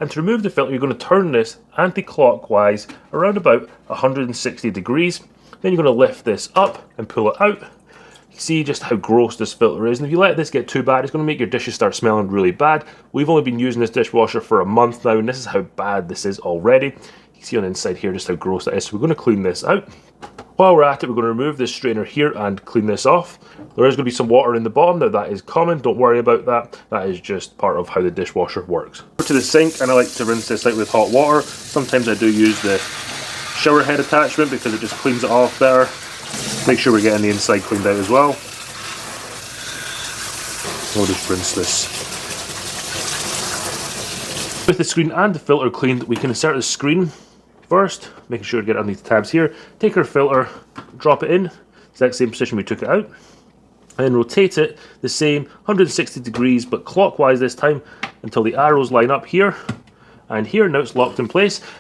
And to remove the filter, you're going to turn this anti-clockwise around about 160 degrees. Then you're going to lift this up and pull it out. You see just how gross this filter is, and if you let this get too bad, it's going to make your dishes start smelling really bad. We've only been using this dishwasher for a month now, and this is how bad this is already. You can see on the inside here just how gross that is, so we're going to clean this out. While we're at it, we're going to remove this strainer here and clean this off. There is going to be some water in the bottom. Now that is common, don't worry about that. That is just part of how the dishwasher works. Go to the sink, and I like to rinse this out with hot water. Sometimes I do use the shower head attachment because it just cleans it off better. Make sure we're getting the inside cleaned out as well. We'll just rinse this. With the screen and the filter cleaned, we can insert the screen first, making sure to get it underneath the tabs here. Take our filter, drop it in, exact same position we took it out, and then rotate it the same 160 degrees, but clockwise this time, until the arrows line up here and here. Now it's locked in place.